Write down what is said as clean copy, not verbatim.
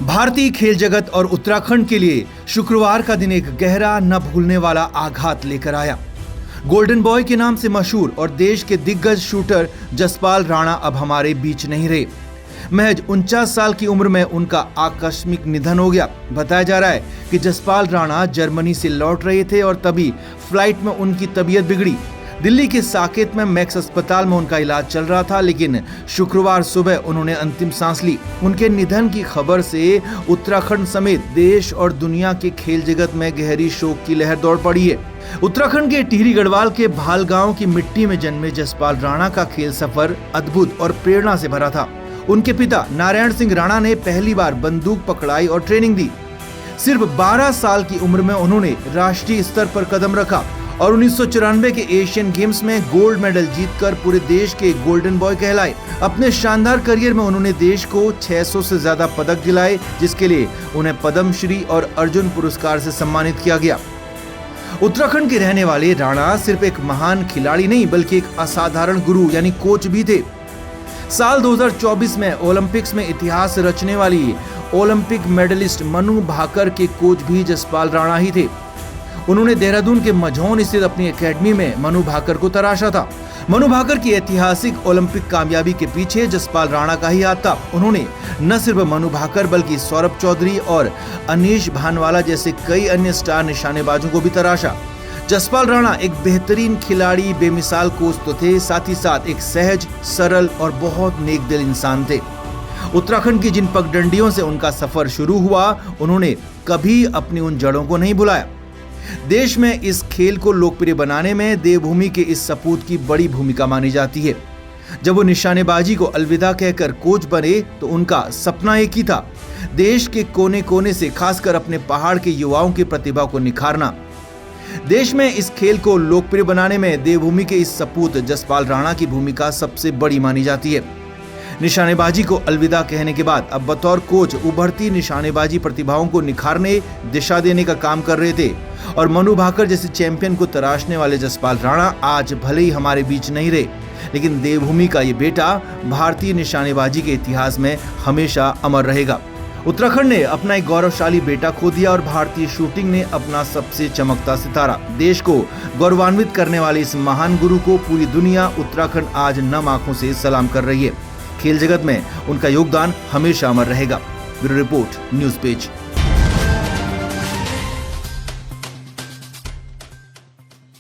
भारतीय खेल जगत और उत्तराखंड के लिए शुक्रवार का दिन एक गहरा न भूलने वाला आघात लेकर आया। गोल्डन बॉय के नाम से मशहूर और देश के दिग्गज शूटर जसपाल राणा अब हमारे बीच नहीं रहे। महज 49 साल की उम्र में उनका आकस्मिक निधन हो गया। बताया जा रहा है कि जसपाल राणा जर्मनी से लौट रहे थे और तभी फ्लाइट में उनकी तबीयत बिगड़ी। दिल्ली के साकेत में मैक्स अस्पताल में उनका इलाज चल रहा था, लेकिन शुक्रवार सुबह उन्होंने अंतिम सांस ली। उनके निधन की खबर से उत्तराखंड समेत देश और दुनिया के खेल जगत में गहरी शोक की लहर दौड़ पड़ी है। उत्तराखंड के टिहरी गढ़वाल के भाल गांव की मिट्टी में जन्मे जसपाल राणा का खेल सफर अद्भुत और प्रेरणा से भरा था। उनके पिता नारायण सिंह राणा ने पहली बार बंदूक पकड़ाई और ट्रेनिंग दी। सिर्फ 12 साल की उम्र में उन्होंने राष्ट्रीय स्तर पर कदम रखा और 1994 के एशियन गेम्स में गोल्ड मेडल जीतकर पूरे देश के गोल्डन बॉय कहलाए। अपने शानदार करियर में उन्होंने देश को 600 से ज्यादा पदक दिलाए, जिसके लिए उन्हें पद्मश्री और अर्जुन पुरस्कार से सम्मानित किया गया। उत्तराखंड के रहने वाले राणा सिर्फ एक महान खिलाड़ी नहीं बल्कि एक असाधारण गुरु यानी कोच भी थे। साल 2024 में ओलंपिक्स में इतिहास रचने वाली ओलंपिक मेडलिस्ट मनु भाकर के कोच भी जसपाल राणा ही थे। उन्होंने देहरादून के मझौन स्थित अपनी एकेडमी में मनु भाकर को तराशा था। मनु भाकर की ऐतिहासिक ओलंपिक कामयाबी के पीछे जसपाल राणा का ही हाथ था। उन्होंने न सिर्फ मनु भाकर बल्कि सौरभ चौधरी और अनीश भानवाला जैसे कई अन्य स्टार निशानेबाजों को भी तराशा। जसपाल राणा एक बेहतरीन खिलाड़ी, बेमिसाल कोच तो थे, साथ ही साथ एक सहज, सरल और बहुत नेक दिल इंसान थे। उत्तराखंड की जिन पगडंडियों से उनका सफर शुरू हुआ, उन्होंने कभी अपनी उन जड़ों को नहीं भुलाया। देश में इस खेल को लोकप्रिय बनाने में देवभूमि के इस सपूत की बड़ी भूमिका मानी जाती है। जब वो निशानेबाजी को अलविदा कहकर कोच बने तो उनका सपना एक ही था, देश के कोने कोने से खासकर अपने पहाड़ के युवाओं की प्रतिभा को निखारना। देश में इस खेल को लोकप्रिय बनाने में देवभूमि के इस सपूत जसपाल राणा की भूमिका सबसे बड़ी मानी जाती है। निशानेबाजी को अलविदा कहने के बाद अब बतौर कोच उभरती निशानेबाजी प्रतिभाओं को निखारने, दिशा देने का काम कर रहे थे और मनु भाकर जैसे चैंपियन को तराशने वाले जसपाल राणा आज भले ही हमारे बीच नहीं रहे, लेकिन देवभूमि का ये बेटा भारतीय निशानेबाजी के इतिहास में हमेशा अमर रहेगा। उत्तराखंड ने अपना एक गौरवशाली बेटा खो दिया और भारतीय शूटिंग ने अपना सबसे चमकता सितारा। देश को गौरवान्वित करने वाले इस महान गुरु को पूरी दुनिया, उत्तराखंड आज नम आंखों से सलाम कर रही है। खेल जगत में उनका योगदान हमेशा अमर रहेगा। Bureau report, news page.